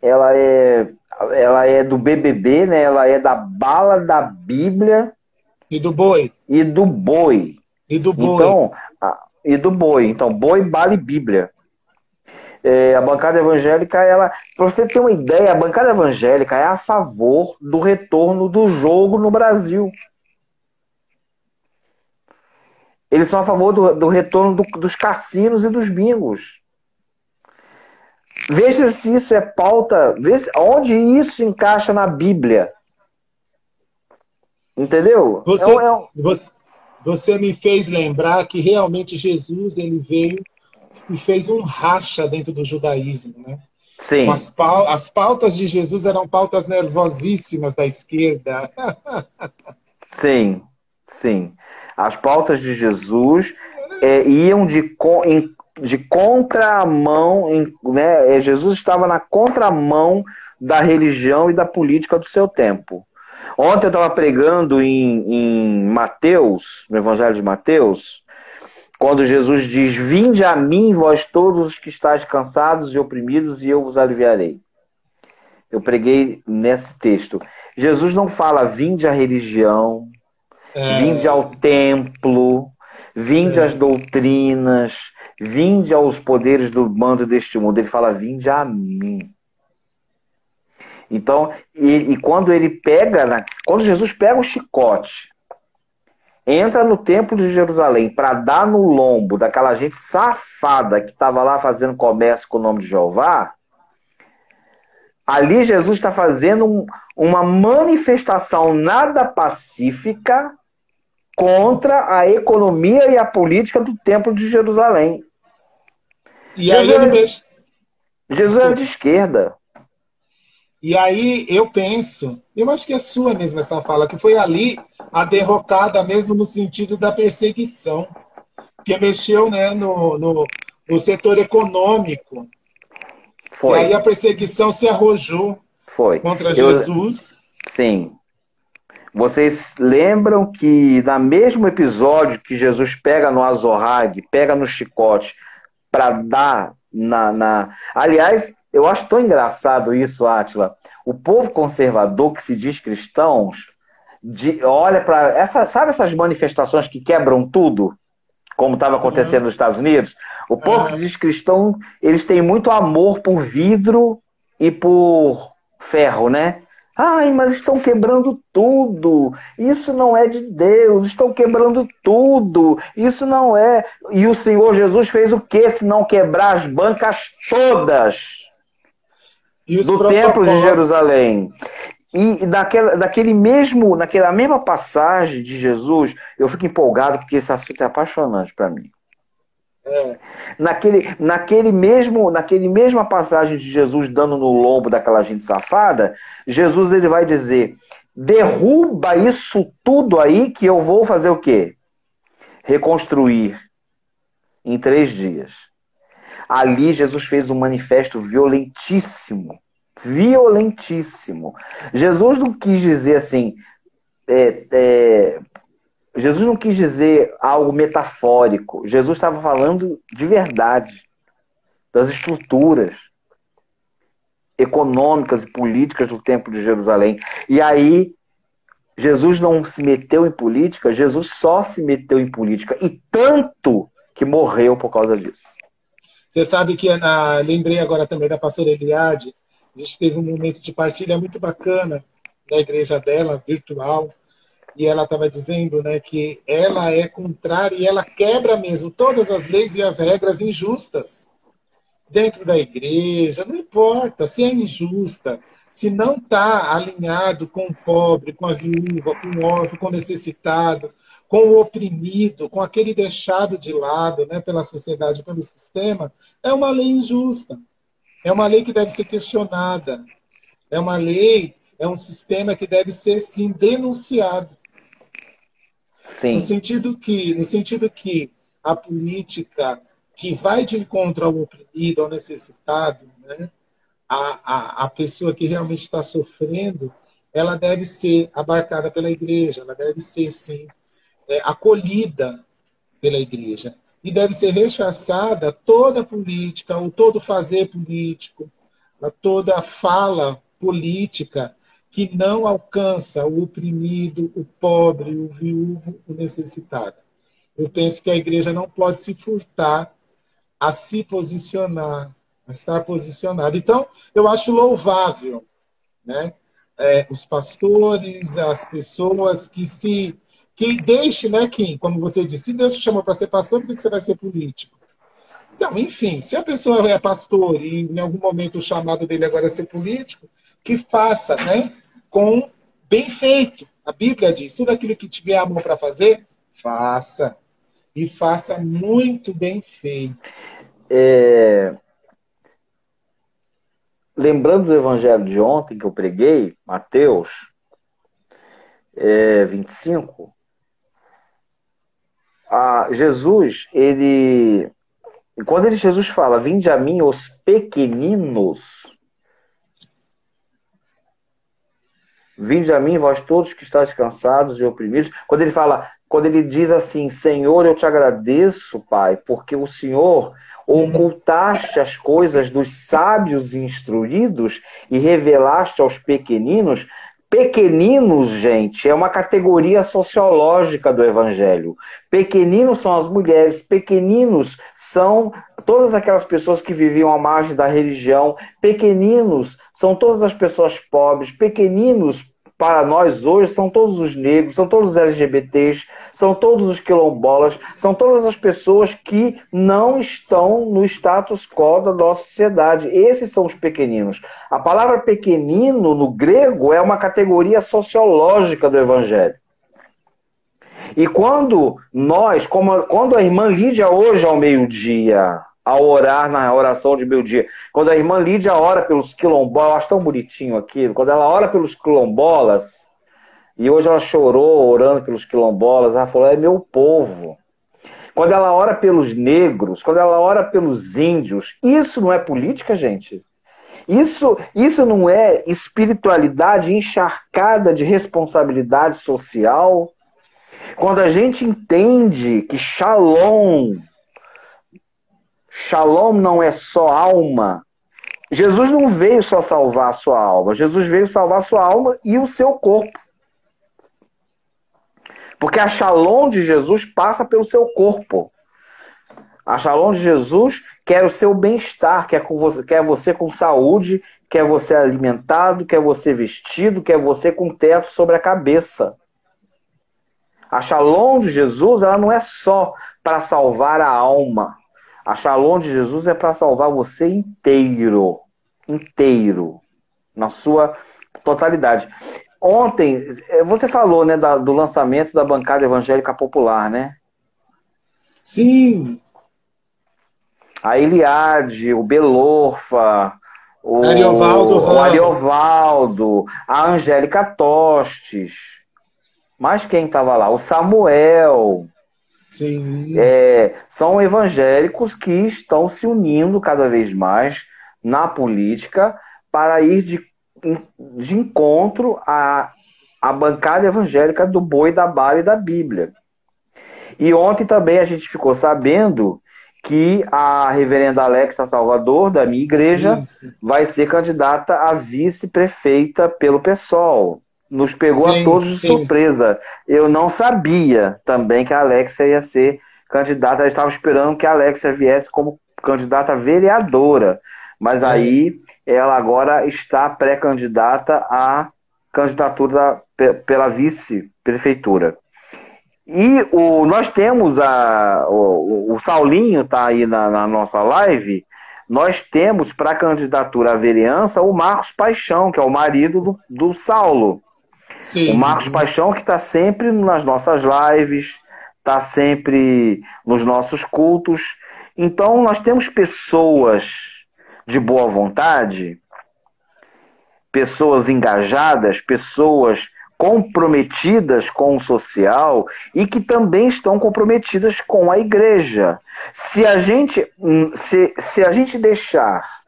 ela é do BBB, né? Ela é da bala da Bíblia. E do boi. E do boi. E do boi. Então, e do boi. Então, boi, bala e Bíblia. A bancada evangélica, para você ter uma ideia, a bancada evangélica é a favor do retorno do jogo no Brasil. Eles são a favor do retorno dos cassinos e dos bingos. Veja se isso é pauta, veja onde isso encaixa na Bíblia. Entendeu? Você me fez lembrar que realmente Jesus ele veio e fez um racha dentro do judaísmo, né? Sim. As pautas de Jesus eram pautas nervosíssimas da esquerda. Sim, sim. As pautas de Jesus iam de contramão, né? Jesus estava na contramão da religião e da política do seu tempo. Ontem eu estava pregando em Mateus, no Evangelho de Mateus, quando Jesus diz: vinde a mim, vós todos os que estáis cansados e oprimidos, e eu vos aliviarei. Eu preguei nesse texto. Jesus não fala vinde à religião, vinde ao templo, vinde às doutrinas, vinde aos poderes do mando deste mundo. Ele fala vinde a mim. Então, quando ele quando Jesus pega o chicote, entra no templo de Jerusalém para dar no lombo daquela gente safada que estava lá fazendo comércio com o nome de Jeová, ali Jesus está fazendo uma manifestação nada pacífica contra a economia e a política do templo de Jerusalém. E aí Jesus era de esquerda. E aí eu penso, eu acho que é sua mesmo essa fala, que foi ali a derrocada mesmo no sentido da perseguição, que mexeu, né, no setor econômico. Foi. E aí a perseguição se arrojou contra Jesus. Sim. Vocês lembram que no mesmo episódio que Jesus pega no azorrague, pega no chicote para dar Aliás, eu acho tão engraçado isso, Átila. O povo conservador que se diz cristãos, olha para sabe essas manifestações que quebram tudo, como estava acontecendo nos Estados Unidos? O povo que se diz cristão, eles têm muito amor por vidro e por ferro, né? Ai, mas estão quebrando tudo. Isso não é de Deus. Estão quebrando tudo. Isso não é. E o Senhor Jesus fez o quê se não quebrar as bancas todas E os do Templo de protocolos. Jerusalém? E naquela mesma passagem de Jesus, eu fico empolgado porque esse assunto é apaixonante para mim. É, Naquele mesma passagem de Jesus dando no lombo daquela gente safada, Jesus ele vai dizer: derruba isso tudo aí que eu vou fazer o quê? Reconstruir em 3 dias. Ali Jesus fez um manifesto violentíssimo. Violentíssimo. Jesus não quis dizer assim, Jesus não quis dizer algo metafórico. Jesus estava falando de verdade, das estruturas econômicas e políticas do Templo de Jerusalém. E aí, Jesus não se meteu em política, Jesus só se meteu em política. E tanto que morreu por causa disso. você sabe que lembrei agora também da pastora Eliade. A gente teve um momento de partilha muito bacana na igreja dela, virtual, e ela estava dizendo, né, que ela é contrária e ela quebra mesmo todas as leis e as regras injustas dentro da igreja, não importa se é injusta, se não está alinhado com o pobre, com a viúva, com o órfão, com o necessitado, com o oprimido, com aquele deixado de lado, né, pela sociedade, pelo sistema, é uma lei injusta. É uma lei que deve ser questionada. É uma lei, é um sistema que deve ser, sim, denunciado. No Sim, sentido que a política que vai de encontro ao oprimido, ao necessitado, né, a pessoa que realmente está sofrendo, ela deve ser abarcada pela igreja, ela deve ser, sim, acolhida pela igreja. E deve ser rechaçada toda política, ou todo fazer político, toda fala política que não alcança o oprimido, o pobre, o viúvo, o necessitado. Eu penso que a igreja não pode se furtar a se posicionar, a estar posicionada. Então, eu acho louvável, né, os pastores, as pessoas que deixe, né, Kim, como você disse, se Deus te chamou para ser pastor, por que você vai ser político? Então, enfim, se a pessoa é pastor e em algum momento o chamado dele agora é ser político, que faça, né, com bem feito. A Bíblia diz, tudo aquilo que tiver a mão para fazer, faça. E faça muito bem feito. lembrando do evangelho de ontem que eu preguei, Mateus 25, Jesus, quando Jesus fala, vinde a mim os pequeninos, vinde a mim vós todos que estáis cansados e oprimidos, quando ele diz assim, Senhor, eu te agradeço, Pai, porque o Senhor ocultaste as coisas dos sábios e instruídos e revelaste aos pequeninos. Pequeninos, gente, é uma categoria sociológica do Evangelho. Pequeninos são as mulheres, pequeninos são todas aquelas pessoas que viviam à margem da religião, pequeninos são todas as pessoas pobres, pequeninos para nós hoje são todos os negros, são todos os LGBTs, são todos os quilombolas, são todas as pessoas que não estão no status quo da nossa sociedade. Esses são os pequeninos. A palavra pequenino, no grego, é uma categoria sociológica do Evangelho. E quando a irmã Lídia hoje ao meio-dia, ao orar na oração de meio-dia, quando a irmã Lídia ora pelos quilombolas, eu acho tão bonitinho aquilo, quando ela ora pelos quilombolas, e hoje ela chorou orando pelos quilombolas, ela falou, é meu povo. Quando ela ora pelos negros, quando ela ora pelos índios, isso não é política, gente? Isso não é espiritualidade encharcada de responsabilidade social? Quando a gente entende que Shalom não é só alma, Jesus não veio só salvar a sua alma, Jesus veio salvar a sua alma e o seu corpo. Porque a Shalom de Jesus passa pelo seu corpo. A Shalom de Jesus quer o seu bem-estar, quer você com saúde, quer você alimentado, quer você vestido, quer você com teto sobre a cabeça. A Shalom de Jesus, ela não é só para salvar a alma. A Shalom de Jesus é para salvar você inteiro. Inteiro. Na sua totalidade. Ontem, você falou, né, do lançamento da bancada evangélica popular, né? Sim. A Eliade, o Belorfa, Ariovaldo o Ramos. Ariovaldo, a Angélica Tostes. Mas quem estava lá? O Samuel. Sim. São evangélicos que estão se unindo cada vez mais na política para ir de encontro à bancada evangélica do boi, da bala e da Bíblia. E ontem também a gente ficou sabendo que a reverenda Alexa Salvador, da minha igreja, vai ser candidata a vice-prefeita pelo PSOL. Nos pegou a todos de surpresa. Eu não sabia também que a Alexa ia ser candidata. Eu estava esperando que a Alexa viesse como candidata vereadora. Mas aí ela agora está pré-candidata à candidatura pela vice-prefeitura. E nós temos o Saulinho está aí na nossa live. Nós temos para a candidatura à vereança o Marcos Paixão, que é o marido do Saulo. Sim. O Marcos Paixão, que está sempre nas nossas lives, está sempre nos nossos cultos. Então, nós temos pessoas de boa vontade, pessoas engajadas, pessoas comprometidas com o social e que também estão comprometidas com a igreja. Se a gente deixar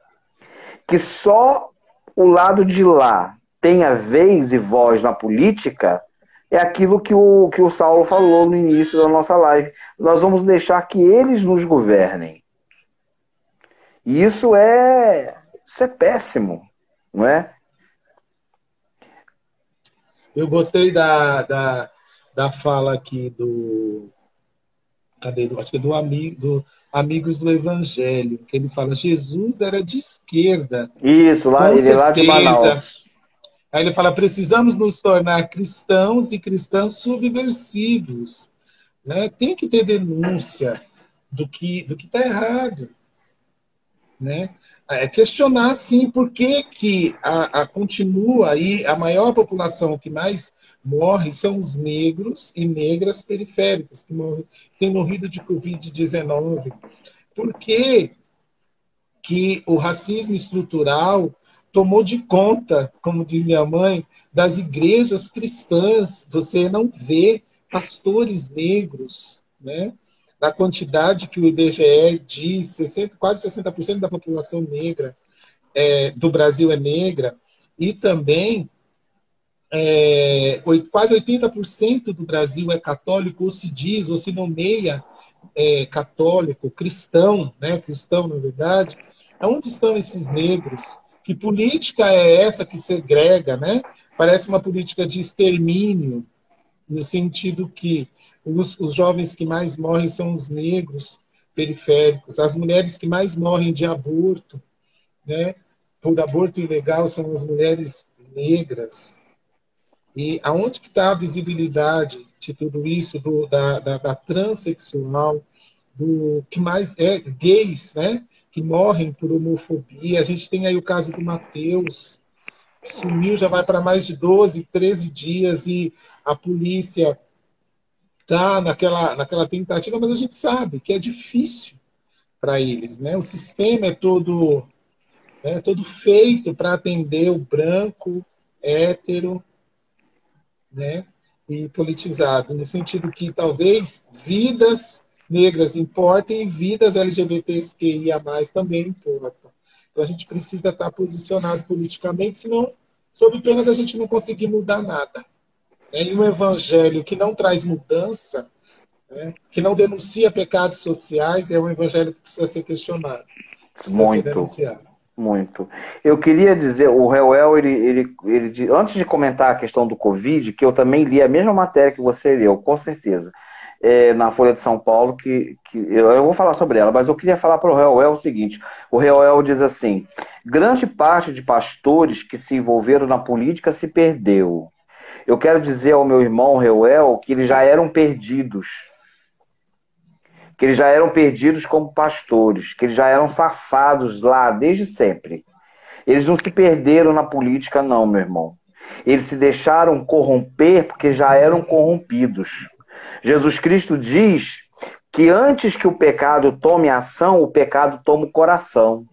que só o lado de lá tenha vez e voz na política, é aquilo que o Saulo falou no início da nossa live. Nós vamos deixar que eles nos governem. E isso é péssimo, não é? Eu gostei da fala aqui acho que é do Amigos do Evangelho, que ele fala, Jesus era de esquerda. Isso, ele é lá de Manaus. Aí ele fala, precisamos nos tornar cristãos e cristãs subversivos. Né? Tem que ter denúncia do que está errado. Né? Questionar, sim, por que continua aí, a maior população que mais morre são os negros e negras periféricos, que têm morrido de Covid-19. Por que o racismo estrutural tomou de conta, como diz minha mãe, das igrejas cristãs? Você não vê pastores negros, né? Da quantidade que o IBGE diz, quase 60% da população negra do Brasil é negra, e também quase 80% do Brasil é católico, ou se diz, ou se nomeia católico, cristão, né? Cristão, na verdade. Onde estão esses negros? Que política é essa que segrega, né? Parece uma política de extermínio, no sentido que os jovens que mais morrem são os negros periféricos, as mulheres que mais morrem de aborto, né, por aborto ilegal, são as mulheres negras. E aonde que está a visibilidade de tudo isso, da transexual, do que mais gays, né, que morrem por homofobia? A gente tem aí o caso do Mateus, sumiu, já vai para mais de 12, 13 dias, e a polícia está naquela tentativa, mas a gente sabe que é difícil para eles, né? O sistema é todo feito para atender o branco, hétero, né? E politizado, no sentido que talvez vidas negras importem e vidas LGBTQIA+, também importam. Então a gente precisa estar posicionado politicamente, senão, sob pena da gente não conseguir mudar nada. E um evangelho que não traz mudança, né, que não denuncia pecados sociais, é um evangelho que precisa ser questionado, precisa ser denunciado. Muito. Eu queria dizer, o Reuel, ele, antes de comentar a questão do Covid, que eu também li a mesma matéria que você leu, com certeza. na Folha de São Paulo, que eu vou falar sobre ela, mas eu queria falar para o Reuel o seguinte: o Reuel diz assim: grande parte de pastores que se envolveram na política se perdeu. Eu quero dizer ao meu irmão Reuel que eles já eram perdidos. Que eles já eram perdidos como pastores, que eles já eram safados lá desde sempre. Eles não se perderam na política, não, meu irmão. Eles se deixaram corromper porque já eram corrompidos. Jesus Cristo diz que antes que o pecado tome ação, o pecado toma o coração.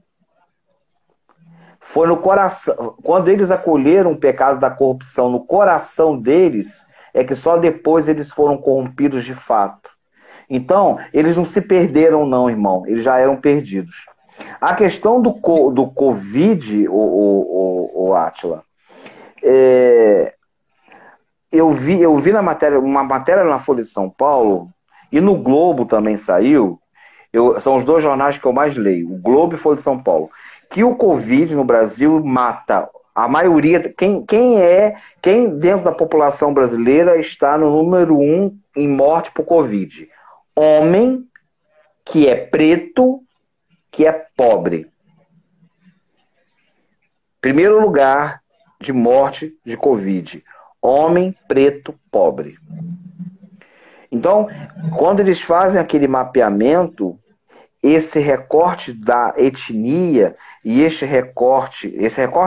Foi no coração. Quando eles acolheram o pecado da corrupção no coração deles, é que só depois eles foram corrompidos de fato. Então, eles não se perderam, não, irmão. Eles já eram perdidos. A questão do Covid, o Átila, eu vi na matéria, uma matéria na Folha de São Paulo, e no Globo também saiu, são os dois jornais que eu mais leio, o Globo e Folha de São Paulo, que o Covid no Brasil mata a maioria, quem dentro da população brasileira está no número 1 em morte por Covid? Homem que é preto, que é pobre. Primeiro lugar de morte de Covid. Homem preto, pobre. Então, quando eles fazem aquele mapeamento, esse recorte da etnia e esse recorte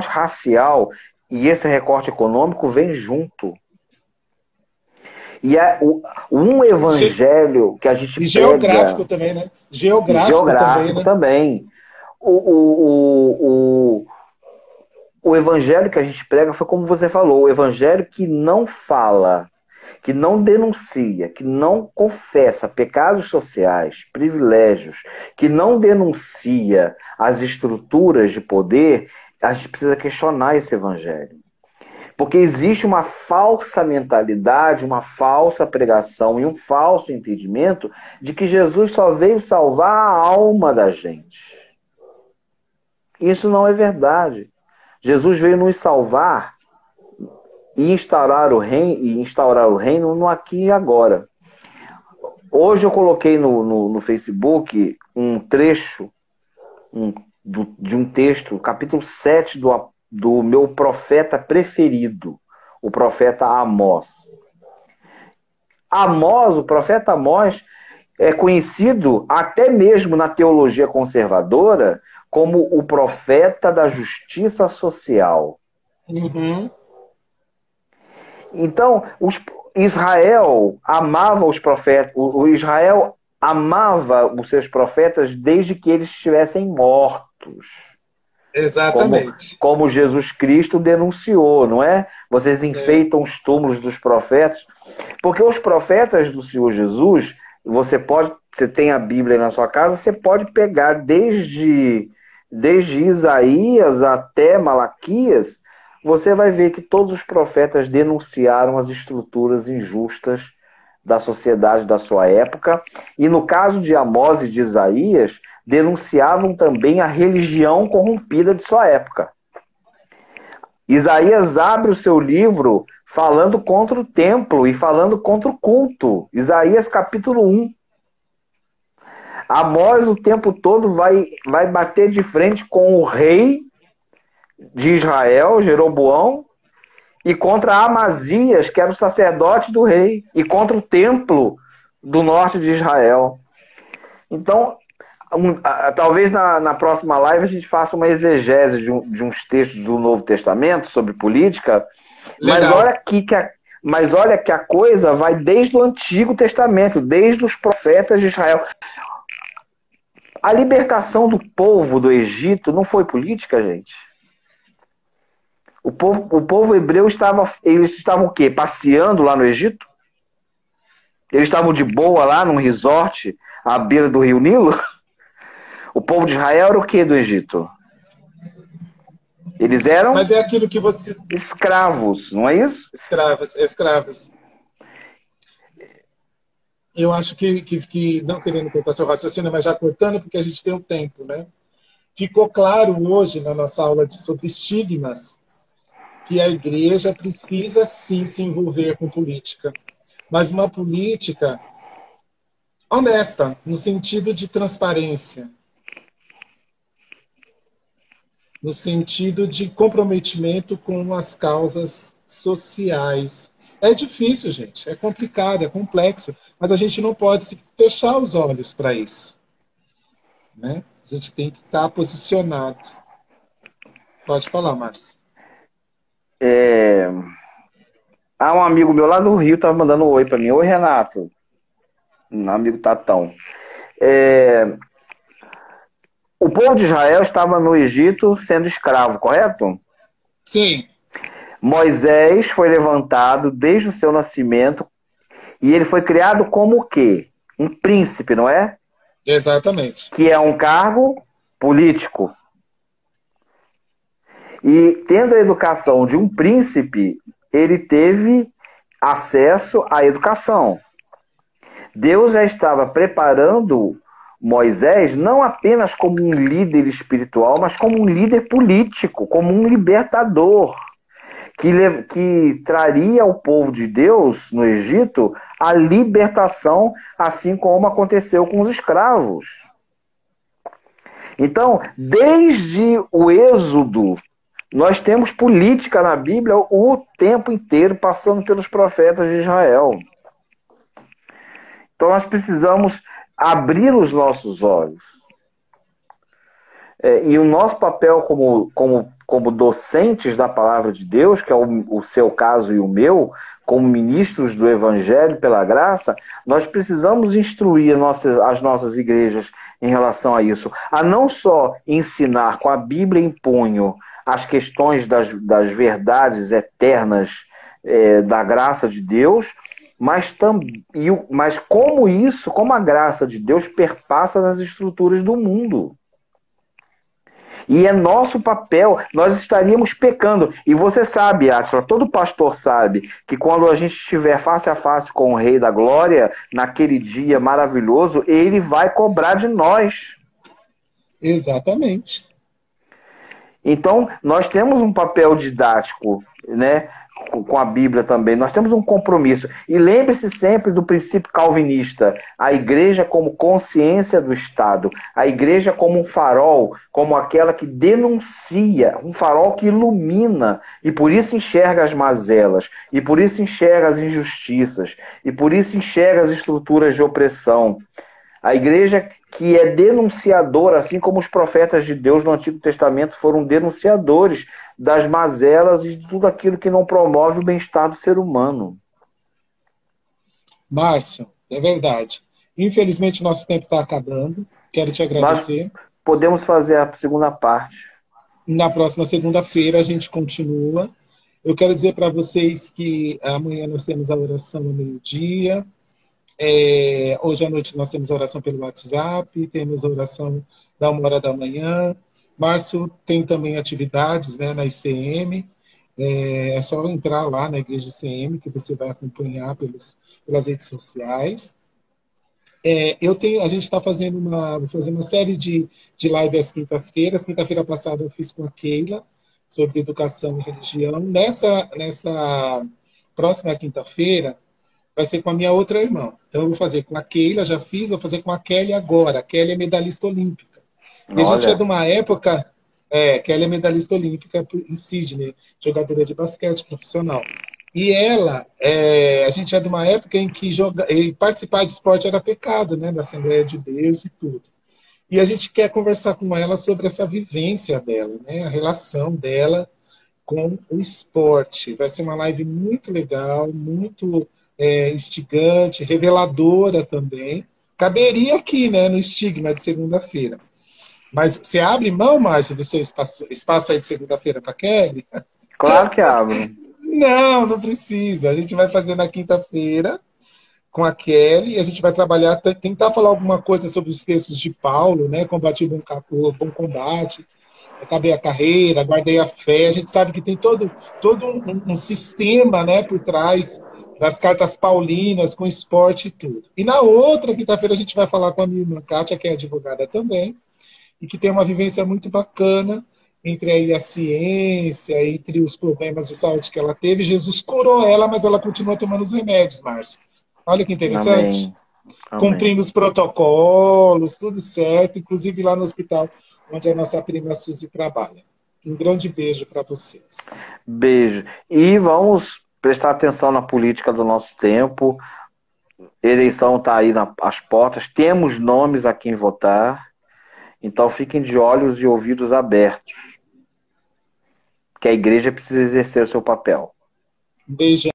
racial e esse recorte econômico vem junto. E um evangelho que a gente pega... Geográfico também, né? Geográfico também. O evangelho que a gente prega foi como você falou, o evangelho que não fala, que não denuncia, que não confessa pecados sociais, privilégios, que não denuncia as estruturas de poder, a gente precisa questionar esse evangelho. Porque existe uma falsa mentalidade, uma falsa pregação e um falso entendimento de que Jesus só veio salvar a alma da gente. Isso não é verdade. Jesus veio nos salvar e instaurar o reino no aqui e agora. Hoje eu coloquei no Facebook um trecho de um texto, capítulo 7 do meu profeta preferido, o profeta Amós. O profeta Amós, é conhecido até mesmo na teologia conservadora como o profeta da justiça social. Uhum. Então, Israel amava os profetas, Israel amava os seus profetas desde que eles estivessem mortos. Exatamente. Como Jesus Cristo denunciou, não é? Vocês enfeitam os túmulos dos profetas. Porque os profetas do Senhor Jesus, você tem a Bíblia na sua casa, você pode pegar desde Isaías até Malaquias, você vai ver que todos os profetas denunciaram as estruturas injustas da sociedade da sua época. E no caso de Amós e de Isaías, denunciavam também a religião corrompida de sua época. Isaías abre o seu livro falando contra o templo e falando contra o culto. Isaías capítulo 1. Amós o tempo todo vai bater de frente com o rei de Israel, Jeroboão, e contra Amazias, que era o sacerdote do rei, e contra o templo do norte de Israel. Então, talvez na próxima live a gente faça uma exegese de uns textos do Novo Testamento sobre política. Mas olha que a coisa vai desde o Antigo Testamento, desde os profetas de Israel. A libertação do povo do Egito não foi política, gente? O povo hebreu eles estavam o quê? Passeando lá no Egito? Eles estavam de boa lá num resort à beira do Rio Nilo? O povo de Israel era o quê do Egito? Eles eram... Mas é aquilo que você... escravos, não é isso? Escravos. Eu acho que não querendo cortar seu raciocínio, mas já cortando, porque a gente tem o tempo, né? Ficou claro hoje na nossa aula sobre estigmas que a igreja precisa sim se envolver com política. Mas uma política honesta, no sentido de transparência, no sentido de comprometimento com as causas sociais. É difícil, gente, é complicado, é complexo, mas a gente não pode se fechar os olhos para isso, né? A gente tem que estar posicionado. Pode falar, Márcio. Um amigo meu lá do Rio estava mandando um oi para mim. Oi, Renato. Um amigo Tatão. O povo de Israel estava no Egito sendo escravo, correto? Sim. Moisés foi levantado desde o seu nascimento e ele foi criado como o quê? Um príncipe, não é? Exatamente. Que é um cargo político. E tendo a educação de um príncipe, ele teve acesso à educação. Deus já estava preparando Moisés não apenas como um líder espiritual, mas como um líder político, como um libertador, que traria ao povo de Deus no Egito a libertação, assim como aconteceu com os escravos. Então, desde o Êxodo, nós temos política na Bíblia o tempo inteiro, passando pelos profetas de Israel. Então nós precisamos abrir os nossos olhos. E o nosso papel como docentes da palavra de Deus, que é o seu caso e o meu, como ministros do Evangelho pela graça, nós precisamos instruir as nossas igrejas em relação a isso. A não só ensinar com a Bíblia em punho as questões das verdades eternas da graça de Deus, mas como a graça de Deus perpassa nas estruturas do mundo. E é nosso papel, nós estaríamos pecando. E você sabe, Átila, todo pastor sabe que quando a gente estiver face a face com o Rei da Glória, naquele dia maravilhoso, ele vai cobrar de nós. Exatamente. Então, nós temos um papel didático, né, com a Bíblia também. Nós temos um compromisso. E lembre-se sempre do princípio calvinista. A igreja como consciência do Estado. A igreja como um farol, como aquela que denuncia, um farol que ilumina. E por isso enxerga as mazelas. E por isso enxerga as injustiças. E por isso enxerga as estruturas de opressão. A igreja que é denunciadora, assim como os profetas de Deus no Antigo Testamento foram denunciadores das mazelas e de tudo aquilo que não promove o bem-estar do ser humano. Márcio, é verdade. Infelizmente, nosso tempo está acabando. Quero te agradecer. Nós podemos fazer a segunda parte. Na próxima segunda-feira a gente continua. Eu quero dizer para vocês que amanhã nós temos a oração ao meio-dia. Hoje à noite nós temos a oração pelo WhatsApp, temos a oração da 1h da manhã. Márcio tem também atividades, né, na ICM. É só entrar lá na Igreja ICM que você vai acompanhar pelas redes sociais. A gente está fazendo uma série de live às quintas-feiras. Quinta-feira passada eu fiz com a Keila sobre educação e religião. Nessa próxima quinta-feira vai ser com a minha outra irmã. Então eu vou fazer com a Keila, já fiz, vou fazer com a Kelly agora. A Kelly é medalhista olímpica. E a gente é de uma época... Kelly é medalhista olímpica em Sydney, jogadora de basquete profissional. E ela, a gente é de uma época em que participar de esporte era pecado, né? Da Assembleia de Deus e tudo. E a gente quer conversar com ela sobre essa vivência dela, né? A relação dela com o esporte. Vai ser uma live muito legal, muito instigante, reveladora também. Caberia aqui, né, no estigma de segunda-feira. Mas você abre mão, Márcio, do seu espaço aí de segunda-feira para Kelly? Claro que abro. Não precisa. A gente vai fazer na quinta-feira com a Kelly. A gente vai trabalhar, tentar falar alguma coisa sobre os textos de Paulo, né? Combati o bom combate, acabei a carreira, guardei a fé. A gente sabe que tem todo um sistema, né, por trás das cartas paulinas, com esporte e tudo. E na outra quinta-feira a gente vai falar com a minha irmã Kátia, que é advogada também, e que tem uma vivência muito bacana entre aí a ciência, entre os problemas de saúde que ela teve. Jesus curou ela, mas ela continua tomando os remédios, Márcio. Olha que interessante. Amém. cumprindo os protocolos, tudo certo, inclusive lá no hospital onde a nossa prima Suzy trabalha. Um grande beijo para vocês. Beijo. E vamos prestar atenção na política do nosso tempo. Eleição está aí às portas. Temos nomes a quem votar. Então fiquem de olhos e ouvidos abertos. Que a igreja precisa exercer o seu papel. Um beijo.